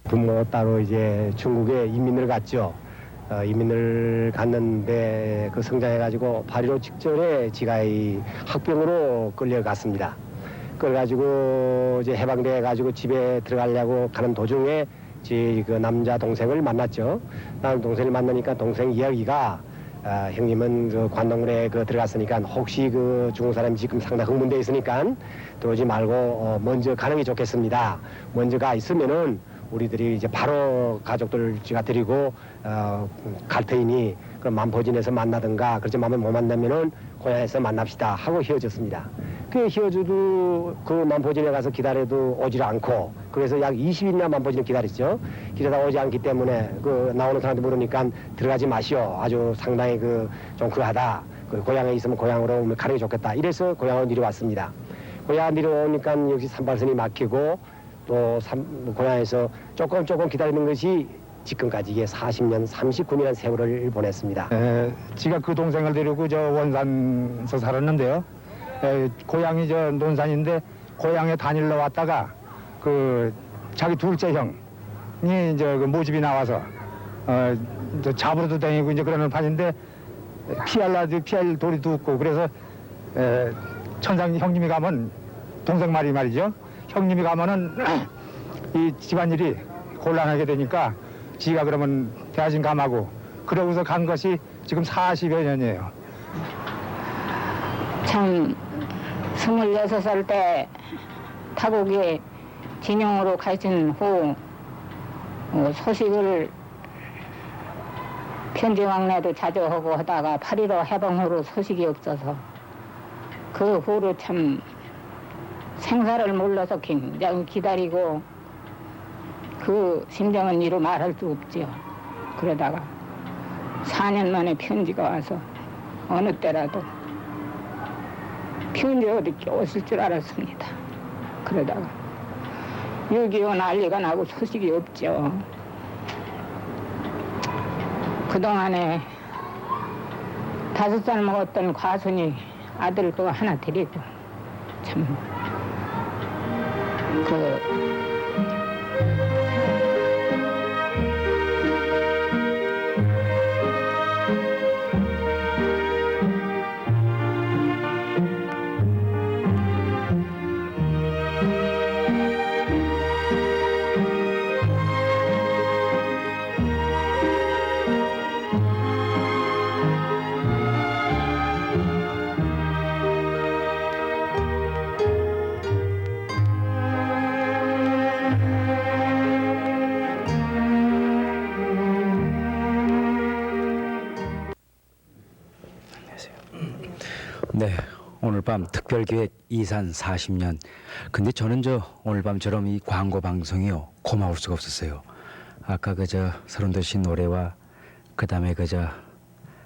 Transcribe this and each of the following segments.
부모 따로 이제 중국에 이민을 갔죠. 이민을 갔는데 그 성장해가지고 8.15 직전에 지가 이 학병으로 끌려갔습니다. 그래가지고 이제 해방돼가지고 집에 들어가려고 가는 도중에 제 그 남자 동생을 만났죠. 남 동생을 만나니까 동생 이야기가 형님은 그 관동문에 그 들어갔으니까 혹시 그 중국 사람이 지금 상당히 흥분돼 있으니까 들어오지 말고 먼저 가는 게 좋겠습니다. 먼저 가 있으면은 우리들이 이제 바로 가족들 제가 드리고 갈 테이니 그럼 만포진에서 만나든가 그렇지 못 만나면은 고향에서 만납시다 하고 헤어졌습니다. 그 헤어져도 그 만포진에 가서 기다려도 오질 않고 그래서 약 20일이나 만포진을 기다렸죠. 기다다 오지 않기 때문에 그 나오는 사람들 물으니까 들어가지 마시오. 아주 상당히 그 좀 그러하다. 그 고향에 있으면 고향으로 가는 게 좋겠다. 이래서 고향으로 내려왔습니다. 고향 내려오니까 역시 산발선이 막히고 또 고향에서 조금 기다리는 것이 지금까지 이게 40년, 39년의 세월을 보냈습니다. 제가 그 동생을 데리고 저 원산서 살았는데요. 고향이 저 논산인데 고향에 다닐러 왔다가 그 자기 둘째 형이 이제 그 모집이 나와서 저 잡으러도 다니고 이제 그러는 판인데 피할 도리도 없고 그래서 천상 형님이 가면 동생 말이죠. 형님이 가면은 이 집안일이 곤란하게 되니까 지가 그러면 대하신 감하고 그러고서 간 것이 지금 40여 년이에요. 참 26살 때 타국에 진영으로 가신 후 소식을 편지 왕래도 자주 하고 하다가 8.15 해방 후로 소식이 없어서 그 후로 참 생사를 몰라서 굉장히 기다리고 그 심정은 이루 말할 수 없지요. 그러다가 4년 만에 편지가 와서 어느 때라도 편지 어떻게 오실 줄 알았습니다. 그러다가 6.25 난리가 나고 소식이 없죠. 그동안에 5살 먹었던 과순이 아들 또 하나 데리고 참 네, 오늘 밤 특별기획 이산 40년. 근데 저는 오늘 밤처럼 이 광고 방송이요 고마울 수가 없었어요. 아까 서른도시 노래와 그다음에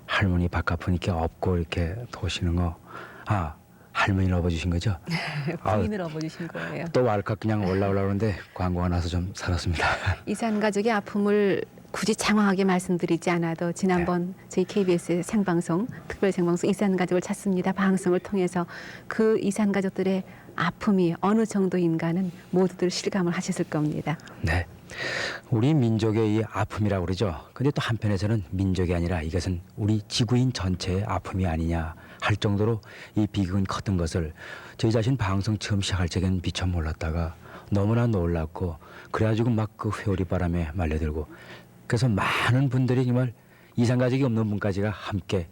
할머니 바깥분 이렇게 업고 이렇게 도시는 거. 할머니를 업어주신 거죠? 부인을 업어주신 거예요. 또 왈칵 그냥 올라오려는데 광고가 나서 좀 살았습니다. 이산 가족의 아픔을 굳이 장황하게 말씀드리지 않아도 지난번 저희 KBS의 생방송, 특별 생방송 이산 가족을 찾습니다 방송을 통해서 그 이산 가족들의 아픔이 어느 정도인가는 모두들 실감을 하셨을 겁니다. 네, 우리 민족의 이 아픔이라고 그러죠. 근데 또 한편에서는 민족이 아니라 이것은 우리 지구인 전체의 아픔이 아니냐 할 정도로 이 비극은 컸던 것을 저희 자신 방송 처음 시작할 적에는 미처 몰랐다가 너무나 놀랐고 그래가지고 막 그 회오리 바람에 말려들고 그래서 많은 분들이 정말 이산가족이 없는 분까지가 함께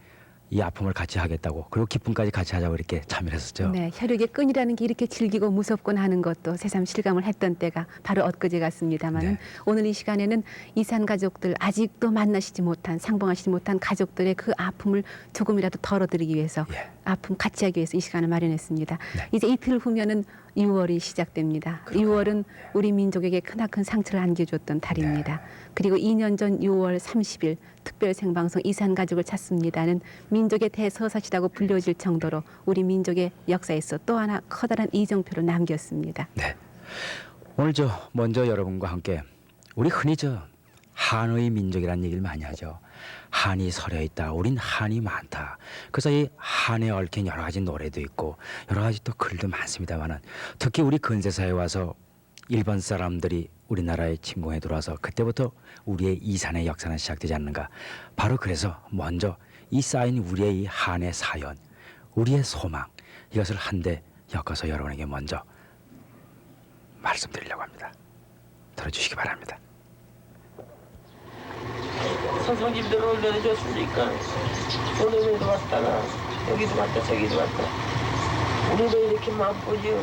이 아픔을 같이 하겠다고 그리고 기쁨까지 같이 하자고 이렇게 참여를 했었죠. 네, 혈육의 끈이라는 게 이렇게 질기고 무섭곤 하는 것도 새삼 실감을 했던 때가 바로 엊그제 같습니다만 네. 오늘 이 시간에는 이산 가족들 아직도 만나시지 못한 상봉하시지 못한 가족들의 그 아픔을 조금이라도 덜어드리기 위해서 아픔 같이 하기 위해서 이 시간을 마련했습니다. 네. 이제 이틀 후면은 6월이 시작됩니다. 6월은 우리 민족에게 크나큰 상처를 안겨줬던 달입니다. 그리고 2년 전 6월 30일 특별 생방송 이산 가족을 찾습니다는 민족의 대서사시라고 불려질 정도로 우리 민족의 역사에서 또 하나 커다란 이정표를 남겼습니다. 네. 오늘 먼저 여러분과 함께 우리 흔히 한의 민족이라는 얘기를 많이 하죠. 한이 서려 있다. 우린 한이 많다. 그래서 이 한에 얽힌 여러 가지 노래도 있고 여러 가지 또 글도 많습니다만은 특히 우리 근세사에 와서 일본 사람들이 우리나라에 침공해 들어와서 그때부터 우리의 이산의 역사는 시작되지 않는가. 바로 그래서 먼저 이 쌓인 우리의 이 한의 사연, 우리의 소망, 이것을 한데 엮어서 여러분에게 먼저 말씀드리려고 합니다. 들어주시기 바랍니다. 선생님들 올려줬으니까 오늘도 왔다가 여기도 왔다 저기도 왔다. 우리도 이렇게 마음보지요.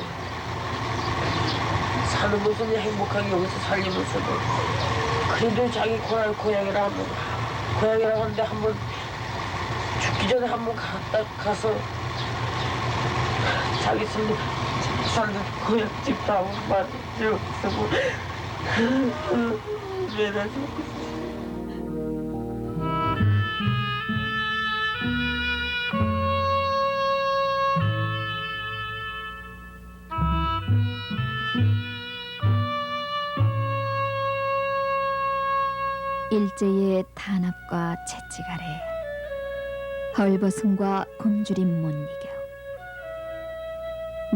사는 것은 행복하게 여기서 살리면서도 그래도 자기 고향이라 한번 고향이라 하는데 한번 죽기 전에 한번 가서 자기 사는 고향집도 한번 만들어서 매달 일제의 탄압과 채찍 아래 헐벗음과 굶주림 못 이겨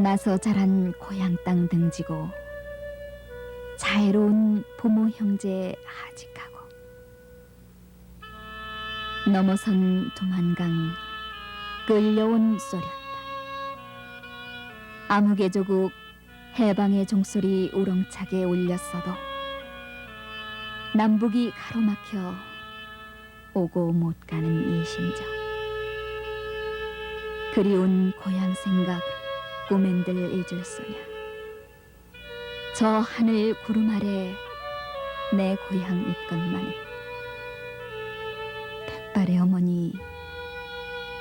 나서 자란 고향 땅 등지고 자애로운 부모 형제 하직하고 넘어선 두만강 끌려온 소련다. 암흑의 조국 해방의 종소리 우렁차게 울렸어도 남북이 가로막혀 오고 못 가는 이 심정. 그리운 고향 생각 꿈엔들 잊을 소냐. 저 하늘 구름 아래 내 고향 있건만은 백발의 어머니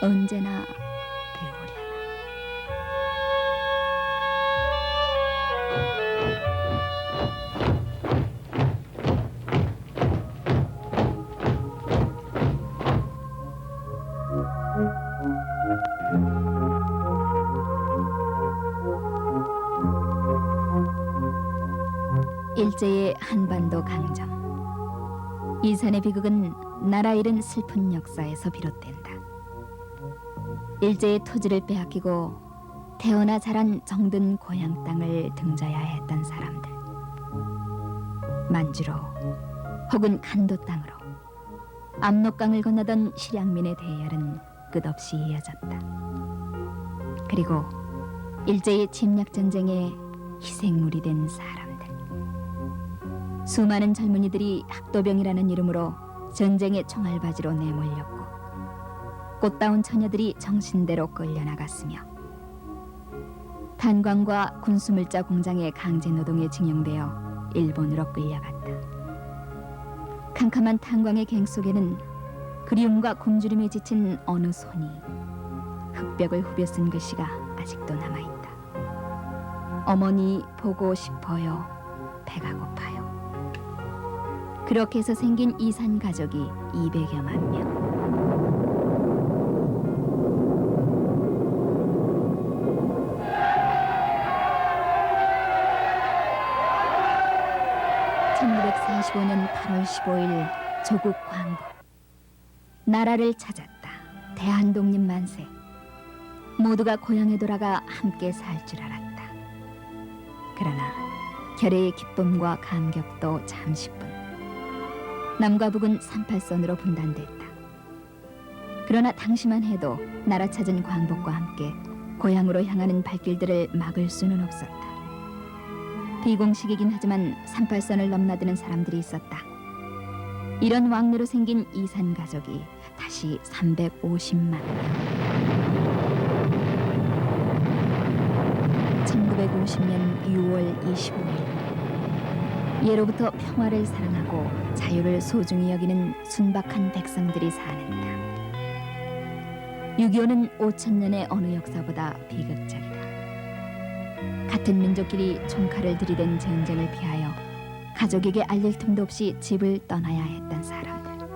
언제나 배우랴. 일제의 한반도 강점. 이산의 비극은 나라 잃은 슬픈 역사에서 비롯된다. 일제의 토지를 빼앗기고 태어나 자란 정든 고향 땅을 등져야 했던 사람들. 만주로 혹은 간도 땅으로 압록강을 건너던 실향민의 대열은 끝없이 이어졌다. 그리고 일제의 침략 전쟁에 희생물이 된 사람들. 수많은 젊은이들이 학도병이라는 이름으로 전쟁의 총알바지로 내몰렸고 꽃다운 처녀들이 정신대로 끌려나갔으며 탄광과 군수물자 공장의 강제노동에 징용되어 일본으로 끌려갔다. 캄캄한 탄광의 갱 속에는 그리움과 굶주림에 지친 어느 손이 흙벽을 후벼 쓴 글씨가 아직도 남아있다. 어머니 보고 싶어요. 배가 고파요. 그렇게 해서 생긴 이산 가족이 200여만 명. (1945년 8월 15일) 조국 광복. 나라를 찾았다. 대한독립 만세. 모두가 고향에 돌아가 함께 살 줄 알았다. 그러나 결의의 기쁨과 감격도 잠시뿐. 남과 북은 38선으로 분단됐다. 그러나 당시만 해도 나라 찾은 광복과 함께 고향으로 향하는 발길들을 막을 수는 없었다. 비공식이긴 하지만 38선을 넘나드는 사람들이 있었다. 이런 왕래로 생긴 이산 가족이 다시 350만 명. 1950년 6월 25일 예로부터 평화를 사랑하고 자유를 소중히 여기는 순박한 백성들이 사는 땅. 6.25는 5,000년의 어느 역사보다 비극적이다. 같은 민족끼리 총칼을 들이댄 전쟁을 피하여 가족에게 알릴 틈도 없이 집을 떠나야 했던 사람들.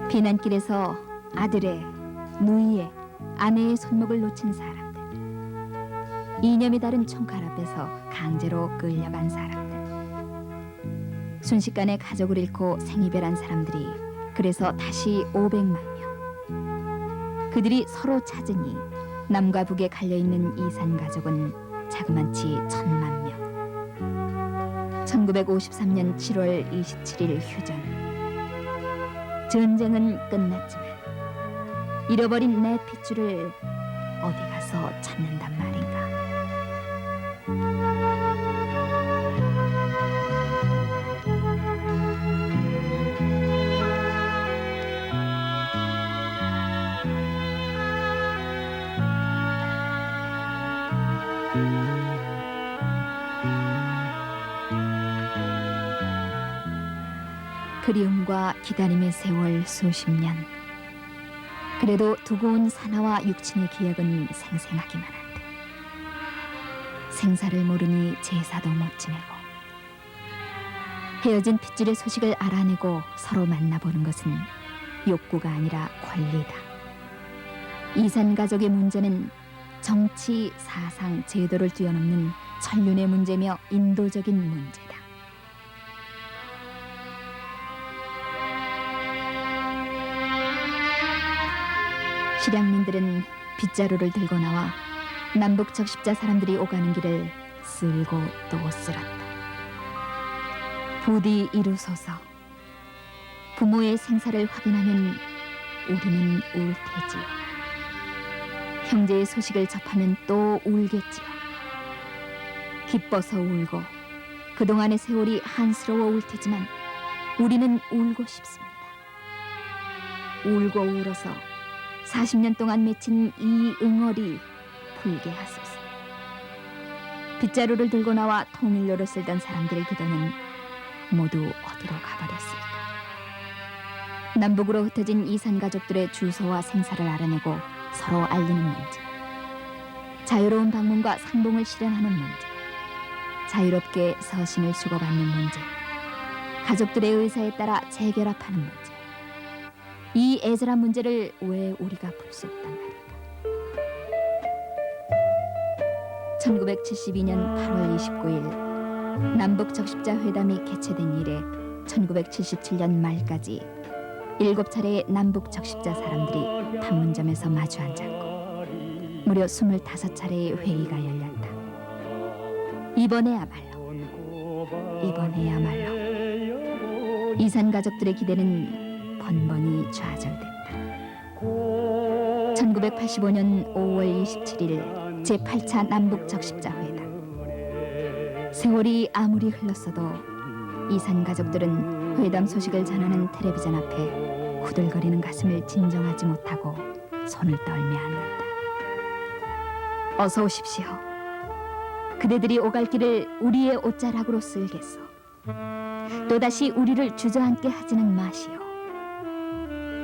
비난길에서 아들의, 누이의, 아내의 손목을 놓친 사람들. 이념이 다른 총칼 앞에서 강제로 끌려간 사람들. 순식간에 가족을 잃고 생이별한 사람들이 그래서 다시 500만 명. 그들이 서로 찾으니 남과 북에 갈려있는 이산 가족은 자그만치 1,000만 명. 1953년 7월 27일 휴전. 전쟁은 끝났지만 잃어버린 내 핏줄을 어디 가서 찾는단 말인가. 그리움과 기다림의 세월 수십 년. 그래도 두고 온 사나와 육친의 기억은 생생하기만 한데 생사를 모르니 제사도 못 지내고 헤어진 핏줄의 소식을 알아내고 서로 만나보는 것은 욕구가 아니라 권리다. 이산 가족의 문제는 정치, 사상, 제도를 뛰어넘는 천륜의 문제며 인도적인 문제다. 실향민들은 빗자루를 들고 나와 남북 적십자 사람들이 오가는 길을 쓸고 또 쓸었다. 부디 이루소서. 부모의 생사를 확인하면 우리는 울 테지요. 형제의 소식을 접하면 또 울겠지요. 기뻐서 울고 그동안의 세월이 한스러워 울 테지만 우리는 울고 싶습니다. 울고 울어서 40년 동안 맺힌 이 응어리 풀게 하소서. 빗자루를 들고 나와 통일로를 쓸던 사람들의 기도는 모두 어디로 가버렸을까? 남북으로 흩어진 이산 가족들의 주소와 생사를 알아내고 서로 알리는 문제, 자유로운 방문과 상봉을 실현하는 문제, 자유롭게 서신을 주고받는 문제, 가족들의 의사에 따라 재결합하는 문제. 이 애절한 문제를 왜 우리가 풀 수 없단 말인가? 1972년 8월 29일 남북 적십자 회담이 개최된 이래 1977년 말까지 7차례의 남북 적십자 사람들이 판문점에서 마주 앉았고 무려 25차례의 회의가 열렸다. 이번에야말로 이산 가족들의 기대는 번번이 좌절됐다. 1985년 5월 27일 제8차 남북 적십자 회담. 세월이 아무리 흘렀어도 이산 가족들은 회담 소식을 전하는 텔레비전 앞에 후들거리는 가슴을 진정하지 못하고 손을 떨며 앉는다. 어서 오십시오. 그대들이 오갈 길을 우리의 옷자락으로 쓸겠소. 또다시 우리를 주저앉게 하지는 마시오.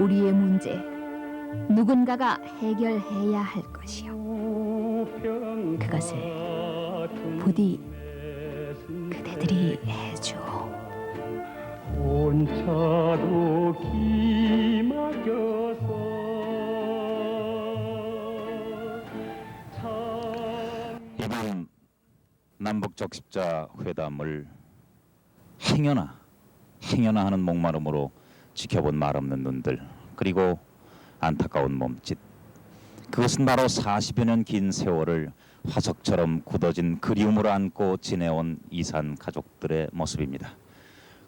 우리의 문제 누군가가 해결해야 할 것이요. 그것을 부디 그대들이 해주오. 온차도 기막혀서 이번 남북 적십자 회담을 행여나 하는 목마름으로 지켜본 말 없는 눈들, 그리고 안타까운 몸짓. 그것은 바로 40여 년 긴 세월을 화석처럼 굳어진 그리움으로 안고 지내온 이산 가족들의 모습입니다.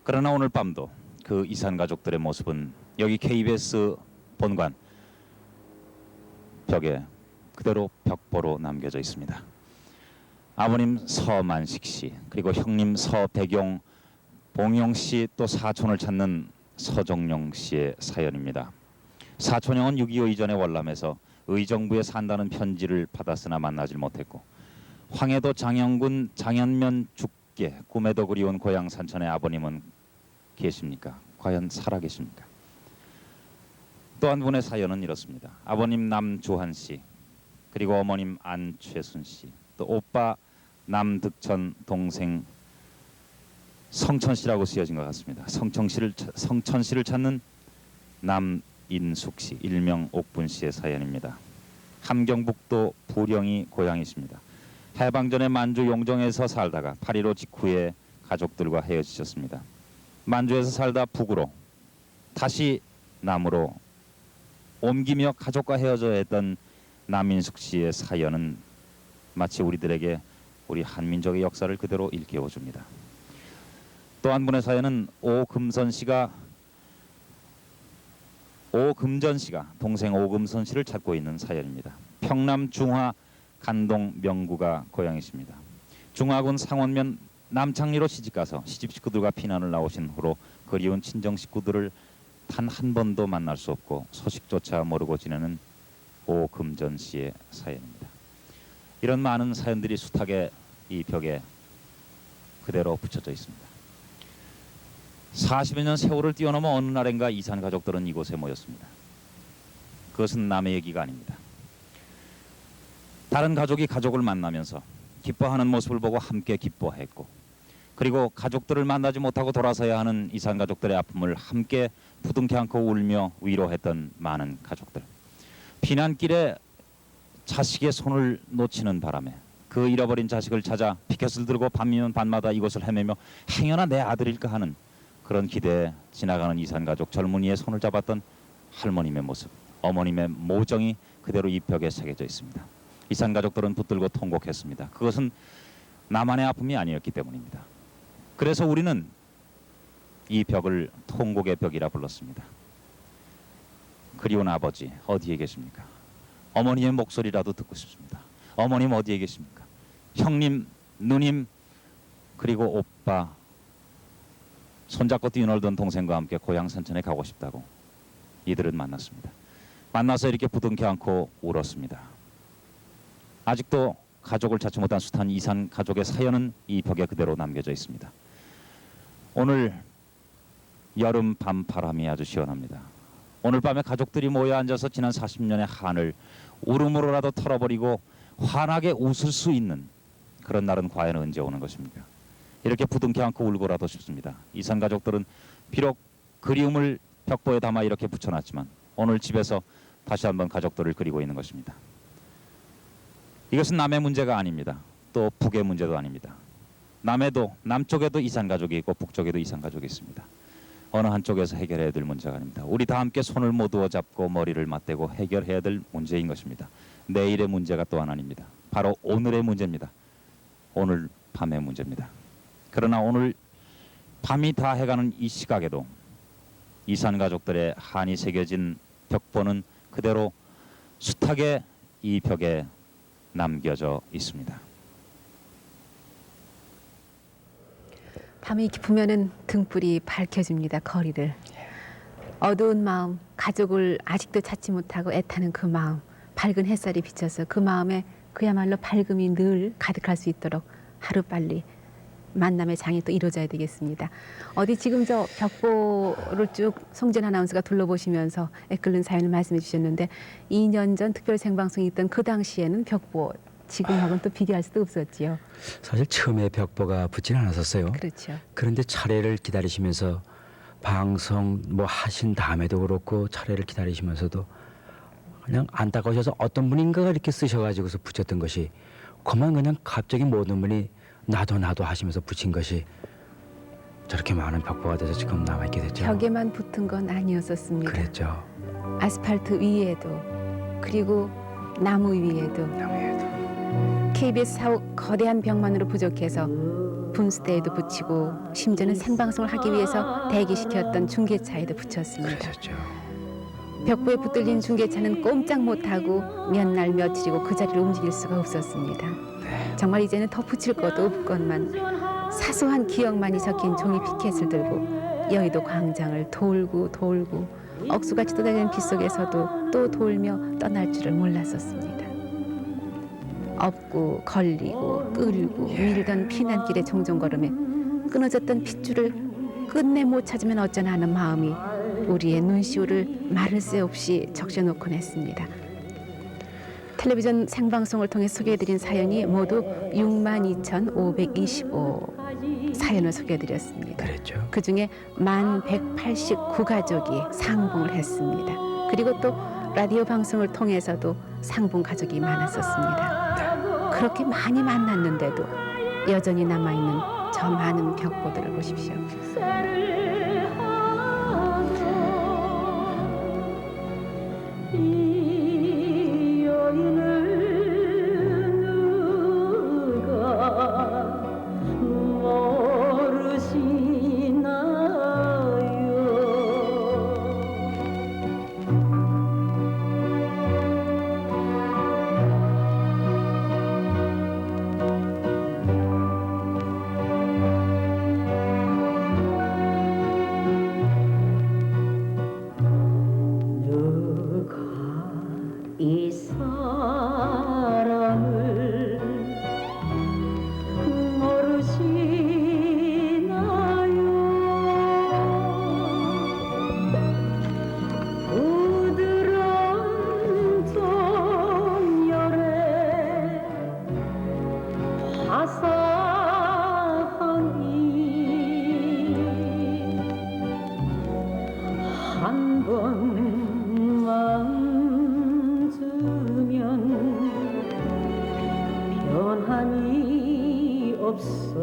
그러나 오늘 밤도 그 이산 가족들의 모습은 여기 KBS 본관 벽에 그대로 벽보로 남겨져 있습니다. 아버님 서만식 씨, 그리고 형님 서백용, 봉용 씨, 또 사촌을 찾는 서정용 씨의 사연입니다. 사촌형은 6.25 이전에 월남에서 의정부에 산다는 편지를 받았으나 만나질 못했고, 황해도 장영군 장현면 죽게 꿈에도 그리운 고향 산천의 아버님은 계십니까? 과연 살아계십니까? 또 한 분의 사연은 이렇습니다. 아버님 남조한 씨, 그리고 어머님 안최순 씨, 또 오빠 남득천, 동생 성천 씨라고 쓰여진 것 같습니다. 성천 씨를 찾는 남인숙 씨, 일명 옥분 씨의 사연입니다. 함경북도 부령이 고향이십니다. 해방 전에 만주 용정에서 살다가 8.15 직후에 가족들과 헤어지셨습니다. 만주에서 살다 북으로, 다시 남으로 옮기며 가족과 헤어져야 했던 남인숙 씨의 사연은 마치 우리들에게 우리 한민족의 역사를 그대로 일깨워줍니다. 또 한 분의 사연은 오금전 씨가 동생 오금선 씨를 찾고 있는 사연입니다. 평남 중화 간동 명구가 고향이십니다. 중화군 상원면 남창리로 시집가서 시집 식구들과 피난을 나오신 후로 그리운 친정 식구들을 단 한 번도 만날 수 없고 소식조차 모르고 지내는 오금전 씨의 사연입니다. 이런 많은 사연들이 숱하게 이 벽에 그대로 붙여져 있습니다. 40여 년 세월을 뛰어넘어 어느 날인가 이산 가족들은 이곳에 모였습니다. 그것은 남의 얘기가 아닙니다. 다른 가족이 가족을 만나면서 기뻐하는 모습을 보고 함께 기뻐했고, 그리고 가족들을 만나지 못하고 돌아서야 하는 이산 가족들의 아픔을 함께 부둥켜 안고 울며 위로했던 많은 가족들. 피난길에 자식의 손을 놓치는 바람에 그 잃어버린 자식을 찾아 피켓을 들고 밤이면 밤마다 이곳을 헤매며 행여나 내 아들일까 하는 그런 기대에 지나가는 이산 가족 젊은이의 손을 잡았던 할머님의 모습, 어머님의 모정이 그대로 이 벽에 새겨져 있습니다. 이산 가족들은 붙들고 통곡했습니다. 그것은 나만의 아픔이 아니었기 때문입니다. 그래서 우리는 이 벽을 통곡의 벽이라 불렀습니다. 그리운 아버지 어디에 계십니까? 어머니의 목소리라도 듣고 싶습니다. 어머님 어디에 계십니까? 형님, 누님, 그리고 오빠, 손잡고 뛰놀던 동생과 함께 고향 산천에 가고 싶다고 이들은 만났습니다. 만나서 이렇게 부둥켜 안고 울었습니다. 아직도 가족을 찾지 못한 숱한 이산 가족의 사연은 이 벽에 그대로 남겨져 있습니다. 오늘 여름 밤 바람이 아주 시원합니다. 오늘 밤에 가족들이 모여 앉아서 지난 40년의 한을 울음으로라도 털어버리고 환하게 웃을 수 있는 그런 날은 과연 언제 오는 것입니까? 이렇게 부둥켜 안고 울고라도 싶습니다. 이산 가족들은 비록 그리움을 벽보에 담아 이렇게 붙여놨지만 오늘 집에서 다시 한번 가족들을 그리고 있는 것입니다. 이것은 남의 문제가 아닙니다. 또 북의 문제도 아닙니다. 남쪽에도 이산 가족이 있고 북쪽에도 이산 가족이 있습니다. 어느 한쪽에서 해결해야 될 문제가 아닙니다. 우리 다 함께 손을 모두어 잡고 머리를 맞대고 해결해야 될 문제인 것입니다. 내일의 문제가 또한 아닙니다. 바로 오늘의 문제입니다. 오늘 밤의 문제입니다. 그러나 오늘 밤이 다 해가는 이 시각에도 이산 가족들의 한이 새겨진 벽보는 그대로 숱하게 이 벽에 남겨져 있습니다. 밤이 깊으면은 등불이 밝혀집니다. 거리를. 어두운 마음, 가족을 아직도 찾지 못하고 애타는 그 마음, 밝은 햇살이 비쳐서 그 마음에 그야말로 밝음이 늘 가득할 수 있도록 하루빨리 만남의 장이 또 이루어져야 되겠습니다. 어디 지금 저 벽보를 쭉 송전 아나운서가 둘러보시면서 애끓는 사연을 말씀해 주셨는데 2년 전 특별 생방송이 있던 그 당시에는 벽보 지금하고는 또 비교할 수도 없었지요. 사실 처음에 벽보가 붙지는 않았었어요. 그렇죠. 그런데 차례를 기다리시면서 방송 뭐 하신 다음에도 그렇고 차례를 기다리시면서도 그냥 안타까우셔서 어떤 분인가가 이렇게 쓰셔가지고서 붙였던 것이 그만 그냥 갑자기 모든 분이 나도 하시면서 붙인 것이 저렇게 많은 벽보가 돼서 지금 남아있게 됐죠. 벽에만 붙은 건 아니었었습니다. 그랬죠. 아스팔트 위에도 그리고 나무 위에도 KBS 사옥 거대한 벽만으로 부족해서 분수대에도 붙이고 심지어는 생방송을 하기 위해서 대기시켰던 중계차에도 붙였습니다. 그랬었죠. 벽보에 붙들린 중계차는 꼼짝 못하고 몇 날 며칠이고 그 자리를 움직일 수가 없었습니다. 정말 이제는 더 붙일 것도 없건만 사소한 기억만이 적힌 종이 피켓을 들고 여의도 광장을 돌고 억수같이 떠다니는 빗속에서도 또 돌며 떠날 줄을 몰랐었습니다. 업고 걸리고 끌고 밀던 피난길의 종종 걸음에 끊어졌던 핏줄을 끝내 못 찾으면 어쩌나 하는 마음이 우리의 눈시울을 마를 새 없이 적셔놓곤 했습니다. 텔레비전 생방송을 통해 소개해드린 사연이 모두 62,525 사연을 소개해드렸습니다. 그랬죠. 그중에 1189가족이 상봉을 했습니다. 그리고 또 라디오 방송을 통해서도 상봉 가족이 많았었습니다. 그렇게 많이 만났는데도 여전히 남아있는 저 많은 벽보들을 보십시오. 여한이 없어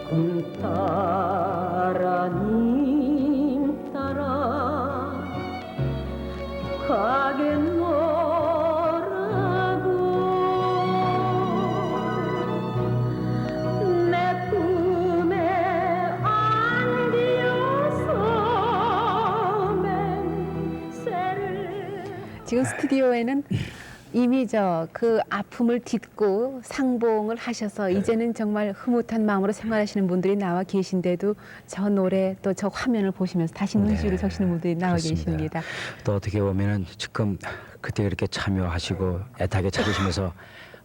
꿈따라 님 따라 가겠노라고 내 품에 안기어서 맹세를 지금 스튜디오에는 이미 그 아픔을 딛고 상봉을 하셔서 이제는 정말 흐뭇한 마음으로 생활하시는 분들이 나와 계신데도 저 노래 또 저 화면을 보시면서 다시 눈시울을 적시는 분들이 나와 그렇습니다. 계십니다. 또 어떻게 보면은 지금 그때 그렇게 참여하시고 애타게 찾으시면서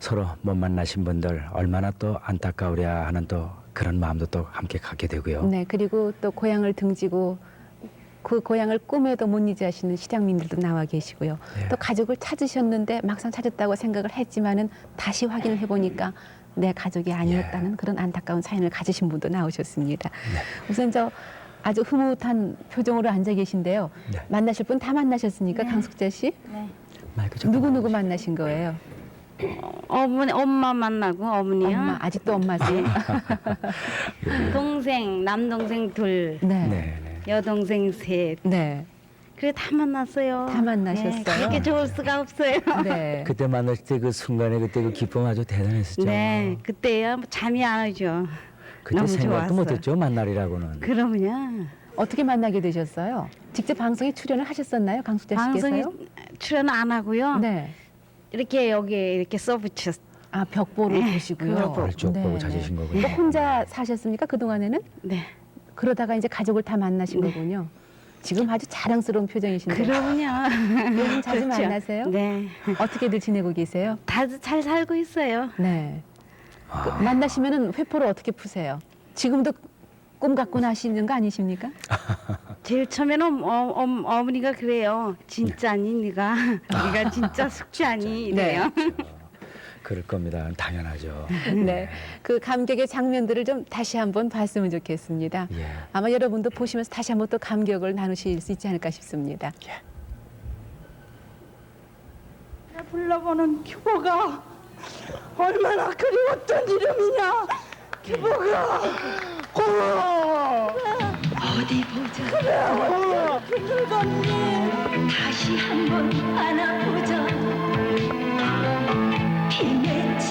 서로 못 만나신 분들 얼마나 또 안타까우랴 하는 또 그런 마음도 또 함께 갖게 되고요. 네, 그리고 또 고향을 등지고 그 고향을 꿈에도 못 잊어 하시는 실향민들도 나와 계시고요. 네. 또 가족을 찾으셨는데 막상 찾았다고 생각을 했지만은 다시 확인을 해보니까 내 가족이 아니었다는 그런 안타까운 사연을 가지신 분도 나오셨습니다. 우선 아주 흐뭇한 표정으로 앉아 계신데요. 네. 만나실 분 다 만나셨습니까, 강숙자 씨? 마이크 좀 누구 만나신 거예요? 엄마 만나고 어머니요. 엄마, 아직도 엄마세요? 동생, 남동생 둘, 네. 네. 여동생 셋. 네. 그래 다 만났어요. 다 만나셨어요? 네, 그렇게 좋을 수가 없어요. 네. 그때 만났을 때 그 순간에 그때 그 기쁨 아주 대단했었죠. 네, 그때요 잠이 안 오죠. 그때 너무 생각도 좋았어요. 못했죠 만날이라고는. 그러면요. 어떻게 만나게 되셨어요? 직접 방송에 출연을 하셨었나요, 강숙자 방송에 씨께서요? 출연 안 하고요. 네. 이렇게 여기에 이렇게 써붙였. 아, 벽보를 네, 보시고요. 그걸 쭉 보고 찾으신 거군요. 또 혼자 사셨습니까, 그동안에는? 네. 그러다가 이제 가족을 다 만나신 거군요. 지금 아주 자랑스러운 표정이신데. 그러면요. 요즘 자주 그렇죠. 만나세요? 네. 어떻게들 지내고 계세요? 다들 잘 살고 있어요. 네. 만나시면은 회포를 어떻게 푸세요? 지금도 꿈 갖고 나시는 거 아니십니까? 제일 처음에는 어머니가 그래요. 진짜니 네가 네가 진짜 숙주하니 이래요. 그럴 겁니다. 당연하죠. 네. 그 감격의 장면들을 좀 다시 한번 봤으면 좋겠습니다. 예. 아마 여러분도 보시면서 다시 한번 또 감격을 나누실 수 있지 않을까 싶습니다. 불러보는 규보가 얼마나 그리웠던 이름이냐. 규보가 어디 보자. 그래 늙었니. 다시 한번 안아보자. 비 맺힌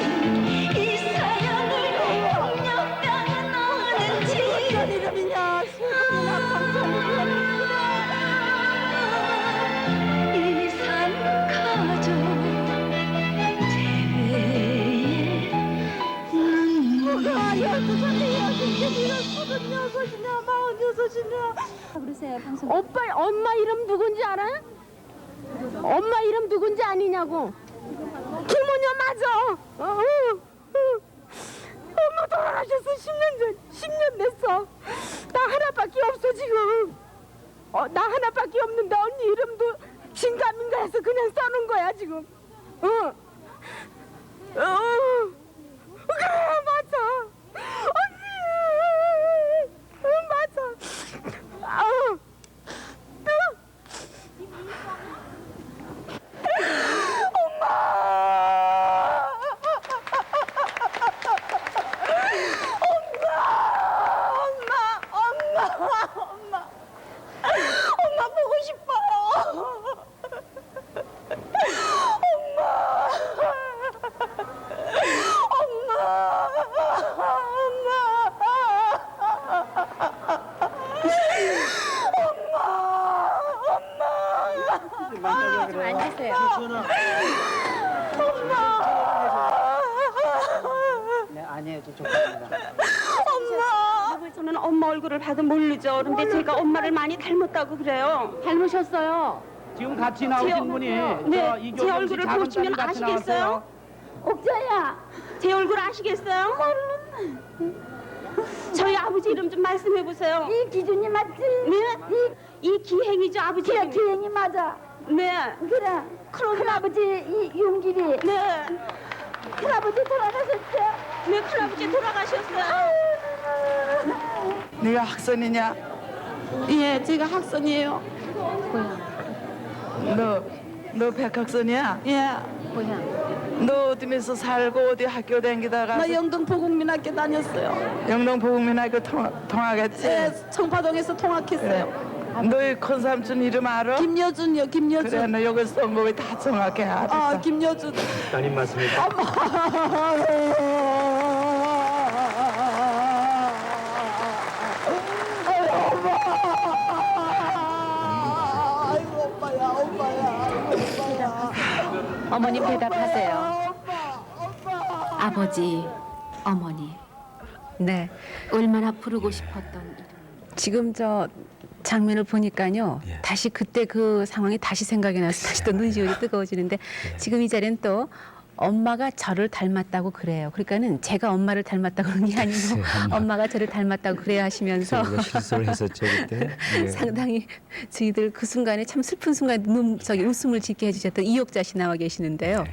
이 사연을 폭력당한 너는지. 어떤 이름이냐. 수고나 이산 가족 제외의 누가 12살이야. 이게 36이냐 46이냐. 그러세요 방송. 오빠 엄마 이름 누군지 알아? 엄마 이름 누군지 아니냐고. 김은여 맞아. 엄마 돌아가셨어. 10년 됐어. 나 하나밖에 없어 지금. 나 하나밖에 없는데 언니 이름도 진가민가 해서 그냥 써놓은 거야 지금. 그래 맞아. 언니 맞아. 엄마 보고 싶어요. 좀 앉으세요. 저는 엄마 얼굴을 봐도 모르죠. 그런데 제가 엄마를 많이 닮았다고 그래요. 닮으셨어요. 지금 같이 나오신 분이 네, 제 얼굴을 보시면 아시겠어요? 옥자야, 제 얼굴 아시겠어요? 저희 아버지 이름 좀 말씀해 보세요. 이 기준이 맞지? 네, 이 기행이죠 아버지. 그래 기행이 맞아. 네, 그래. 큰아버지 이 윤길이. 네, 큰아버지 돌아가셨죠? 네, 큰아버지 돌아가셨어요. 네가 학선이냐? 예, 제가 학선이에요. 너 너 백학선이야? 예. 너 어디면서 살고 어디 학교 다니다가 나 영동 보국민학교 다녔어요. 영동 보국민학교 통학했지? 예, 청파동에서 통학했어요. 너희 큰 삼촌 이름 알아? 김여준요, 김여준. 그래 너 여기 쓴 거 다 정확해 알아. 아, 김여준. 따님 맞습니다. 어머님 대답하세요. 아버지, 어머니 네. 얼마나 부르고 싶었던 이름. 지금 저 장면을 보니까요. 예. 다시 그때 그 상황이 다시 생각이 나서 다시 또 눈시울이 뜨거워지는데 지금 이 자리는 또 엄마가 저를 닮았다고 그래요. 그러니까는 제가 엄마를 닮았다고 그런 게 아니고 엄마가 저를 닮았다고 그래야 하시면서 저희가 실수를 했었죠 그때. 예. 상당히 저희들 그 순간에 참 슬픈 순간에 웃음을 짓게 해주셨던 이옥자 씨 나와 계시는데요.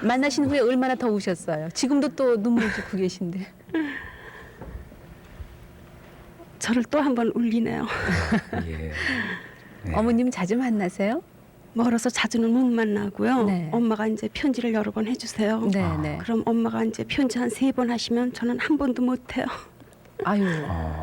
만나신 후에 얼마나 더 우셨어요? 지금도 또 눈물 짓고 계신데. 저를 또 한 번 울리네요. 예. 네. 어머님 자주 만나세요? 멀어서 자주는 못 만나고요. 네. 엄마가 이제 편지를 여러 번 해주세요. 네, 네. 그럼 엄마가 이제 편지 한 3번 하시면 저는 한 번도 못 해요. 아유,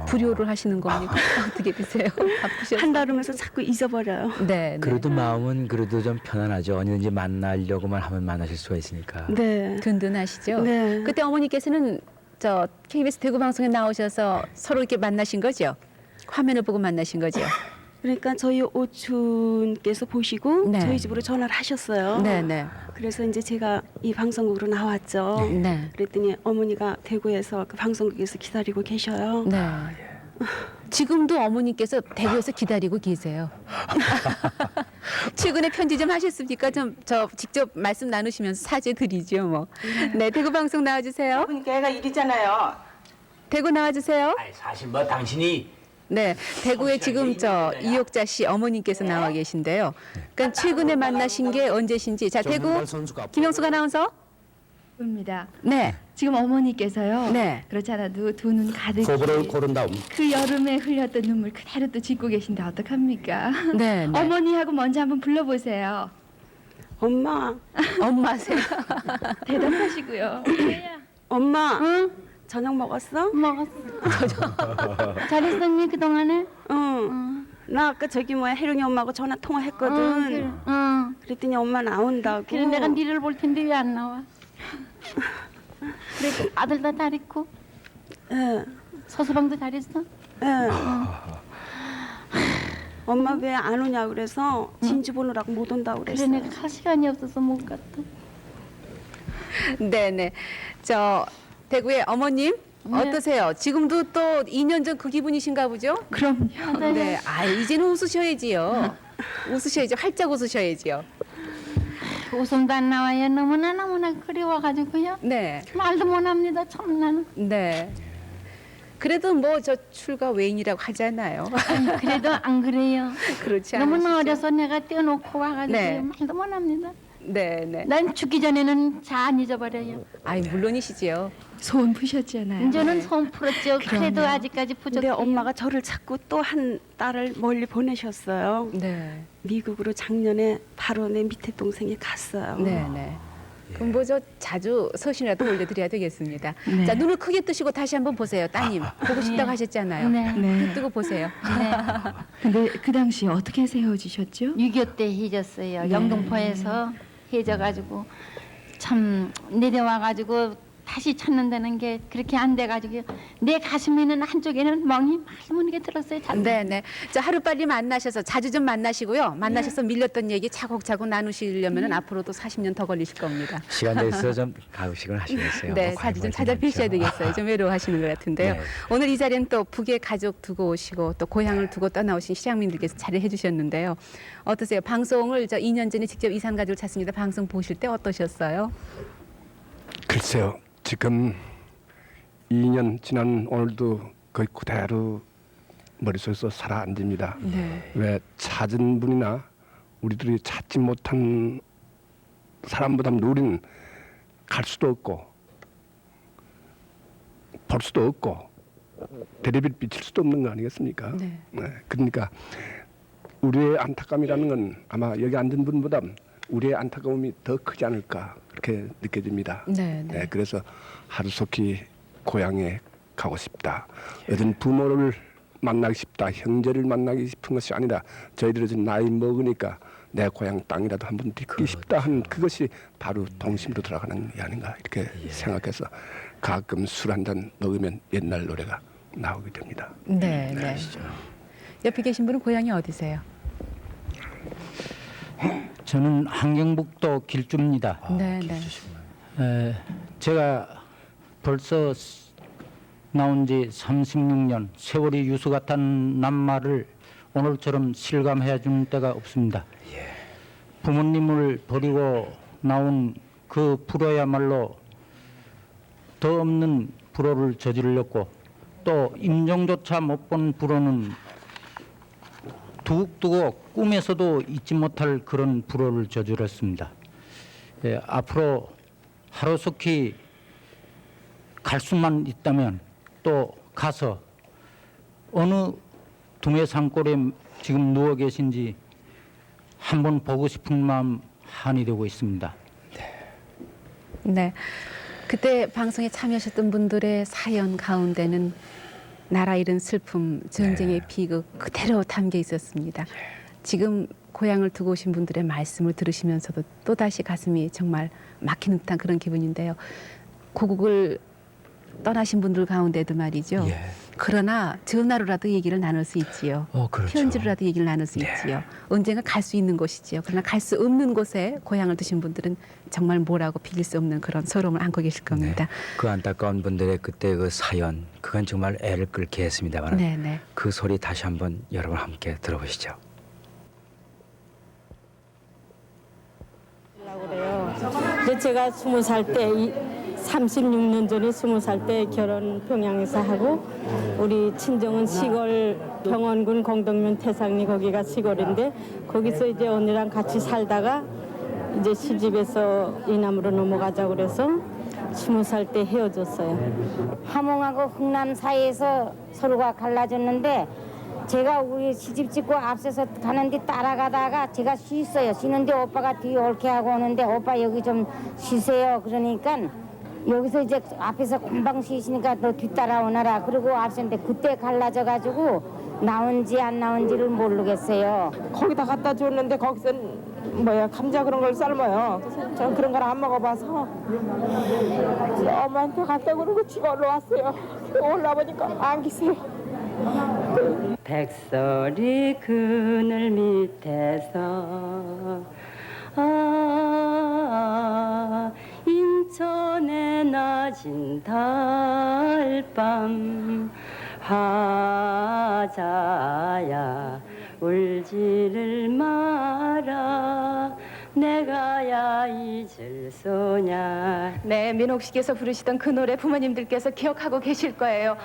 불효를 하시는 겁니까? 어떻게 되세요? 바쁘셔서. 한달이면서 자꾸 잊어버려요. 네, 네. 그래도 마음은 그래도 좀 편안하죠. 언제든지 만나려고만 하면 만나실 수가 있으니까. 네. 든든하시죠? 네. 그때 어머니께서는 저 KBS 대구 방송에 나오셔서 서로 이렇게 만나신 거죠? 화면을 보고 만나신 거죠? 그러니까 저희 오촌께서 보시고 네. 저희 집으로 전화를 하셨어요. 네, 네. 그래서 이제 제가 이 방송국으로 나왔죠. 네. 그랬더니 어머니가 대구에서 그 방송국에서 기다리고 계셔요. 네. 지금도 어머니께서 대구에서 기다리고 계세요. 최근에 편지 좀 하셨습니까? 좀 저 직접 말씀 나누시면서 사죄 드리죠, 뭐. 네, 대구 방송 나와주세요. 그러니까 애가 일이잖아요. 대구 나와주세요. 아니, 사실 뭐 당신이 네, 대구에 지금 저 이옥자 씨 어머님께서 나와 계신데요. 그러니까 최근에 만나신 게 언제신지. 자, 대구 김영숙 아나운서. 입니다. 네, 지금 어머니께서요. 네. 그렇지 않아도 두 눈 가득히 소보를 고른 다음 그 여름에 흘렸던 눈물 그대로 또 짓고 계신데 어떡합니까? 네, 네. 어머니하고 먼저 한번 불러보세요. 엄마, 엄마세요. 대답하시고요. 엄마, 저녁 먹었어? 먹었어. 잘했었니 그동안에? 응. 나 아까 저기 뭐야 혜령이 엄마하고 전화 통화했거든. 응. 그랬더니 엄마 나온다고. 그래 내가 니를 볼 텐데 왜 안 나와? 그래 아들 다 잘했고 예. 서수방도 잘했어? 예. 엄마 왜 안 오냐 그래서 진주 보느라고 못 온다고 그래 그랬어. 내가 갈 시간이 없어서 못 갔다. 네, 네. 저 대구의 어머님 네. 어떠세요? 지금도 또 2년 전 그 기분이신가 보죠? 그럼요. 네. 아, 이제는 웃으셔야지요. 웃으셔야죠. 활짝 웃으셔야지요. 웃음도 안 나와요. 너무나 그리워가지고요. 네. 말도 못합니다. 참 나는. 네. 그래도 뭐 저 출가 외인이라고 하잖아요. 아니, 그래도 안 그래요. 그렇지 않으시죠? 너무나 어려서 내가 떼어놓고 와가지고 네. 말도 못합니다. 네, 네. 난 죽기 전에는 잘 안 잊어버려요. 아이, 물론이시지요. 소원 푸셨잖아요. 이제는 네. 소원 풀었죠. 그래도 아직까지 근데 부족해요. 엄마가 저를 자꾸 또 한 딸을 멀리 보내셨어요. 네. 미국으로 작년에 바로 내 밑에 동생이 갔어요. 네, 네. 그럼 뭐 저 자주 서신이라도 올려드려야 되겠습니다. 네. 자, 눈을 크게 뜨시고 다시 한번 보세요. 따님, 보고 싶다고 하셨잖아요. 네. 눈 뜨고 보세요. 네. 근데 그 당시 어떻게 헤어지셨죠? 6.25 때 해졌어요. 네. 영등포에서 해져가지고 참 내려와가지고 다시 찾는다는 게 그렇게 안 돼가지고 내 가슴에는 한쪽에는 멍이 말문하게 들었어요. 네, 네. 자, 하루빨리 만나셔서 자주 좀 만나시고요. 만나셔서 밀렸던 얘기 차곡차곡 나누시려면 앞으로도 40년 더 걸리실 겁니다. 시간 내서 좀 가식을 하시겠어요. 네, 뭐 자주 좀 관심이 찾아뵈셔야 많죠. 되겠어요. 좀 외로워하시는 것 같은데요. 네. 오늘 이 자리는 또 북에 가족 두고 오시고 또 고향을 두고 떠나오신 실향민들께서 자리해 주셨는데요. 어떠세요? 방송을 저 2년 전에 직접 이산 가족을 찾습니다. 방송 보실 때 어떠셨어요? 글쎄요. 지금 2년 지난 오늘도 거의 그대로 머릿속에서 살아앉습니다. 네. 왜 찾은 분이나 우리들이 찾지 못한 사람보다는 우리는 갈 수도 없고 볼 수도 없고 대리를 비칠 수도 없는 거 아니겠습니까? 네. 그러니까 우리의 안타까움이라는 건 아마 여기 앉은 분보다 우리의 안타까움이 더 크지 않을까 그렇게 느껴집니다. 네, 네. 네, 그래서 하루속히 고향에 가고 싶다. 어떤 부모를 만나고 싶다, 형제를 만나고 싶은 것이 아니라 저희들이 좀 나이 먹으니까 내 고향 땅이라도 한번 듣기 싶다 하는 그것이 바로 동심으로 돌아가는 게 아닌가 이렇게 생각해서 가끔 술 한 잔 먹으면 옛날 노래가 나오게 됩니다. 네, 네. 옆에 계신 분은 고향이 어디세요? 저는 함경북도 길주입니다. 네, 네. 제가 벌써 나온 지 36년 세월이 유수 같은 낱말을 오늘처럼 실감해 준 때가 없습니다. 부모님을 버리고 나온 그 불효야말로 더 없는 불효를 저질렀고 또 인정조차 못 본 불효는 두고 꿈에서도 잊지 못할 그런 불효를 저질렀습니다. 앞으로 하루속히 갈 수만 있다면 또 가서 어느 dum의 산골에 지금 누워 계신지 한번 보고 싶은 마음 한이 되고 있습니다. 네. 그때 방송에 참여하셨던 분들의 사연 가운데는 나라 잃은 슬픔, 전쟁의 비극 그대로 담겨 있었습니다. 지금 고향을 두고 오신 분들의 말씀을 들으시면서도 또다시 가슴이 정말 막히는 듯한 그런 기분인데요. 고국을 떠나신 분들 가운데도 말이죠. 그러나 전화로라도 얘기를 나눌 수 있지요. 그렇죠. 편지로라도 얘기를 나눌 수 있지요. 언젠가 갈 수 있는 곳이지요. 그러나 갈 수 없는 곳에 고향을 두신 분들은 정말 뭐라고 비길 수 없는 그런 서러움을 안고 계실 겁니다. 그 안타까운 분들의 그때 그 사연, 그건 정말 애를 끓게 했습니다만 네, 네. 그 소리 다시 한번 여러분 함께 들어보시죠. 근데 제가 20살 때 36년 전에 20살 때 결혼 평양에서 하고 우리 친정은 시골 병원군 공덕면 태상리 거기가 시골인데 거기서 이제 언니랑 같이 살다가 이제 시집에서 이남으로 넘어가자고 그래서 20살 때 헤어졌어요. 함흥하고 흥남 사이에서 서로가 갈라졌는데 제가 우리 시집 짓고 앞서서 가는데 따라가다가 제가 쉬었어요. 쉬는데 오빠가 뒤에 옳게 하고 오는데 오빠 여기 좀 쉬세요. 그러니까 여기서 이제 앞에서 금방 쉬시니까 너 뒤따라오너라. 그리고 앞섰는데 그때 갈라져가지고 나온지 안 나온지를 모르겠어요. 거기다 갖다 줬는데 거기서는 뭐야 감자 그런 걸 삶아요. 그래서 전 그런 걸 안 먹어봐서 엄마한테 갖다 그러고 집에 올라왔어요. 올라보니까 안 계세요. 백설이 그늘 밑에서 인천의 낮은 달밤 하자야 울지를 마라 내가야 잊을 소냐. 네, 민옥 씨께서 부르시던 그 노래 부모님들께서 기억하고 계실 거예요.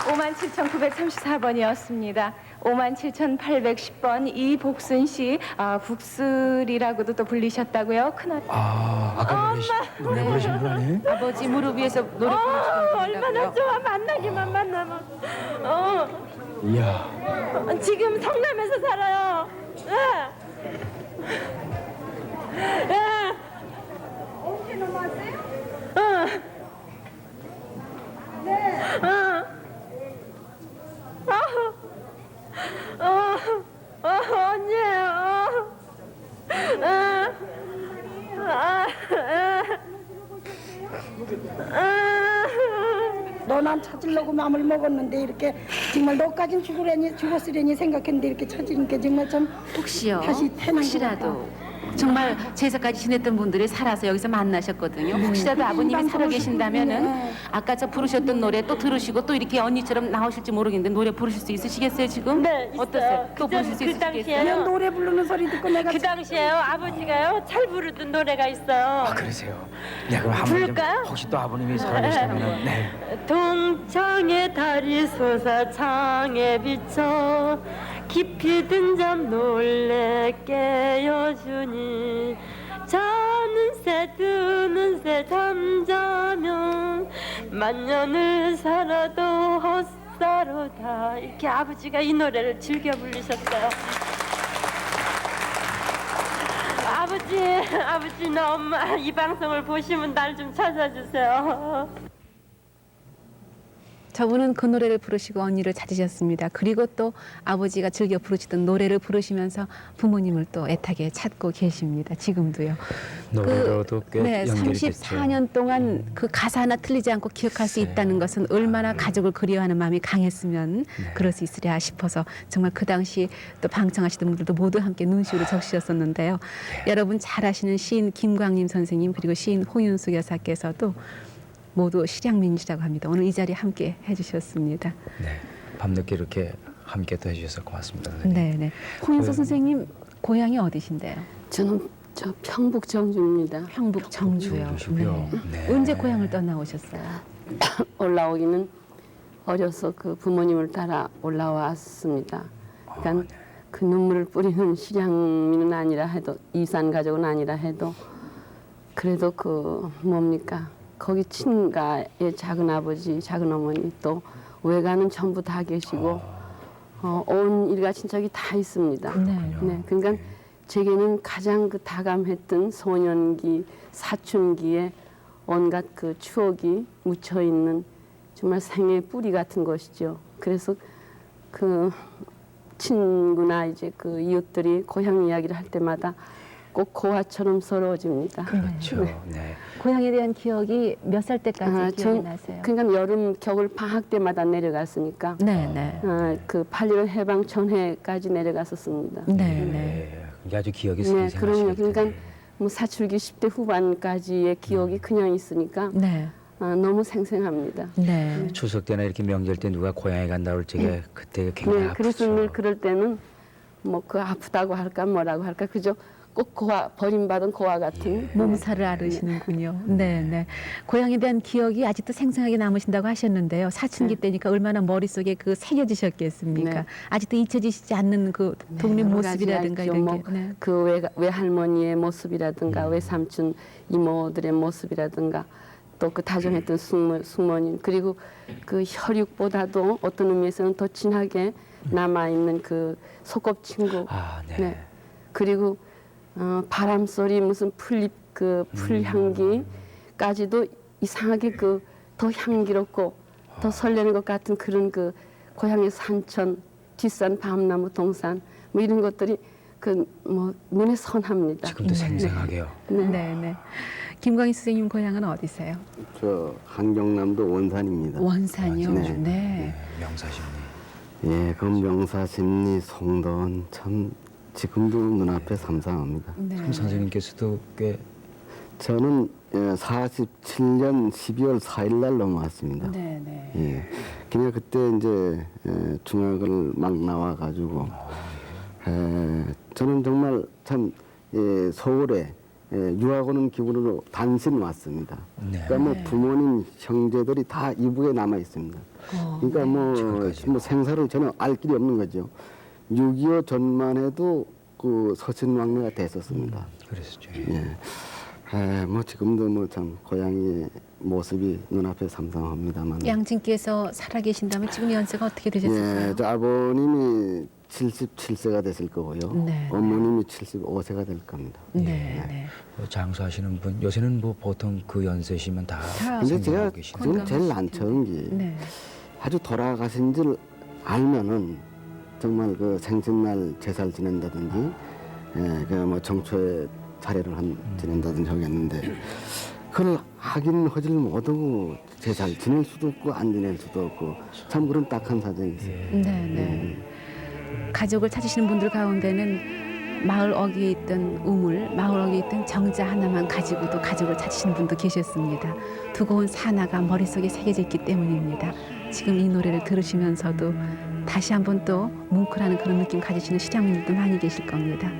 57,934번이었습니다. 57,810번 이복순 씨, 국슬이라고도 또 불리셨다고요. 큰아들. 아까 노래 부르신 분 아니에요? 아버지 무릎 위에서 노래 부르시던 분이라고요. 얼마나 좋아 만나기만 만나면. 이야. 지금 성남에서 살아요. 언제 넘어왔어요? 너난 찾으려고 마음을 먹었는데 이렇게 정말 너까진 죽었으려니 생각했는데 이렇게 찾으니까 정말 좀 혹시요? 다시 태어난 혹시라도 정말 제사까지 지냈던 분들이 살아서 여기서 만나셨거든요. 혹시라도 아버님이 살아 계신다면은 아까 저 부르셨던 노래 또 들으시고 또 이렇게 언니처럼 나오실지 모르겠는데 노래 부르실 수 있으시겠어요 지금? 네, 있어요. 어떠세요? 또 부르실 수 있으시겠어요? 노래 부르는 소리 듣고 내가 그 당시에요 아버지가요 잘 부르던 노래가 있어요. 그러세요. 네, 그럼 한번 부를까요? 혹시 또 아버님이 살아계시다면 네. 동창의 달이 솟아창에 비쳐 깊이 든 잠 놀래 깨어주니 자는 새 드는 새 잠자면 만년을 살아도 헛살로다. 이렇게 아버지가 이 노래를 즐겨 부르셨어요. 아버지나 엄마 이 방송을 보시면 날 좀 찾아주세요. 저분은 그 노래를 부르시고 언니를 찾으셨습니다. 그리고 또 아버지가 즐겨 부르시던 노래를 부르시면서 부모님을 또 애타게 찾고 계십니다. 지금도요. 노래로도 꽤 연결이 됐죠. 34년 동안 그 가사 하나 틀리지 않고 기억할 수 있다는 것은 얼마나 가족을 그리워하는 마음이 강했으면 그럴 수 있으랴 싶어서 정말 그 당시 또 방청하시던 분들도 모두 함께 눈시울을 적시셨었는데요. 여러분 잘 아시는 시인 김광림 선생님 그리고 시인 홍윤숙 여사께서도 모두 실향민주라고 합니다. 오늘 이 자리에 함께 해주셨습니다. 네, 밤늦게 이렇게 함께 또 해주셔서 고맙습니다. 선생님. 네. 홍윤숙 선생님 고향이 어디신데요? 저는 저 평북 정주입니다. 평북 정주요. 네. 언제 고향을 떠나오셨어요? 올라오기는 어려서 그 부모님을 따라 올라왔습니다. 그러니까 그 눈물을 뿌리는 실향민은 아니라 해도 이산 가족은 아니라 해도 그래도 그 뭡니까? 거기 친가의 작은 아버지, 작은 어머니 또 외가는 전부 다 계시고 온 일가 친척이 다 있습니다. 네, 그러니까 제게는 가장 그 다감했던 소년기, 사춘기에 온갖 그 추억이 묻혀 있는 정말 생의 뿌리 같은 것이죠. 그래서 그 친구나 이제 그 이웃들이 고향 이야기를 할 때마다 꼭 고아처럼 서러워집니다. 그렇죠. 네. 고향에 대한 기억이 몇 살 때까지 기억이 나세요? 그러니까 여름, 겨울 방학 때마다 내려갔으니까. 네. 그 8.15 해방 전해까지 내려갔었습니다. 네. 이게 아주 기억이 네, 생생하시겠죠. 그럼요. 그러니까 뭐 사춘기 10대 후반까지의 기억이 그냥 있으니까 너무 생생합니다. 네. 추석 때나 이렇게 명절 때 누가 고향에 간다 올 적에 그때 굉장히 네, 아프죠. 그래서 늘 그럴 때는 뭐 그 아프다고 할까 뭐라고 할까 그저 꼭 고아, 버림받은 고아 같은 몸살을 앓으시는군요. 네. 고향에 대한 기억이 아직도 생생하게 남으신다고 하셨는데요. 사춘기 때니까 얼마나 머릿속에 그 새겨지셨겠습니까? 네. 아직도 잊혀지시지 않는 그 동네 모습이라든가 이런 게. 그 외할머니의 모습이라든가 외삼촌 이모들의 모습이라든가 또 그 다정했던 숙모님 그리고 그 혈육보다도 어떤 의미에서는 더 진하게 남아있는 그 소꿉친구 네. 그리고 바람 소리 무슨 풀잎 그 풀향기까지도 이상하게 그 더 향기롭고 더 설레는 것 같은 그런 그 고향의 산천 뒷산 밤나무 동산 뭐 이런 것들이 그 뭐 눈에 선합니다. 지금도 생생하게요. 네. 김광희 선생님 고향은 어디세요? 저 한경남도 원산입니다. 원산이요. 네. 명사심리. 예, 그 명사심리 송도는 참 지금도 눈앞에 삼상합니다. 참 선생님께서도 꽤 저는 47년 12월 4일 날 넘어왔습니다. 네. 예, 그냥 그때 이제 중학을 막 나와가지고 저는 정말 참 서울에 유학 오는 기분으로 단신 왔습니다. 그러니까 뭐 부모님 형제들이 다 이북에 남아 있습니다. 그러니까 뭐 생사를 전혀 알 길이 없는 거죠. 6.25 전만 해도 그 서신왕래가 됐었습니다. 그랬었죠. 예. 뭐 지금도 뭐 참 고향의 모습이 눈앞에 삼삼합니다만. 양친께서 살아계신다면 지금 연세가 어떻게 되셨을까요? 예, 저 아버님이 77세가 됐을 거고요. 어머님이 75세가 될 겁니다. 네. 장수하시는 분 요새는 뭐 보통 그 연세시면 다. 근데 제가 지금 제일 난처한 게 아주 돌아가신 줄 알면은 정말 그 생신날 제사를 지낸다든지, 그 뭐 정초에 차례를 지낸다든지 하겠는데, 그걸 하긴 하질 못하고 제사를 지낼 수도 없고 안 지낼 수도 없고 참 그런 딱한 사정이 있어요. 네. 가족을 찾으시는 분들 가운데는 마을 어귀에 있던 우물, 마을 어귀에 있던 정자 하나만 가지고도 가족을 찾으시는 분도 계셨습니다. 두고 온 사나가 머릿속에 새겨져 있기 때문입니다. 지금 이 노래를 들으시면서도 다시 한번 또 뭉클하는 그런 느낌 가지시는 시장님들도 많이 계실 겁니다.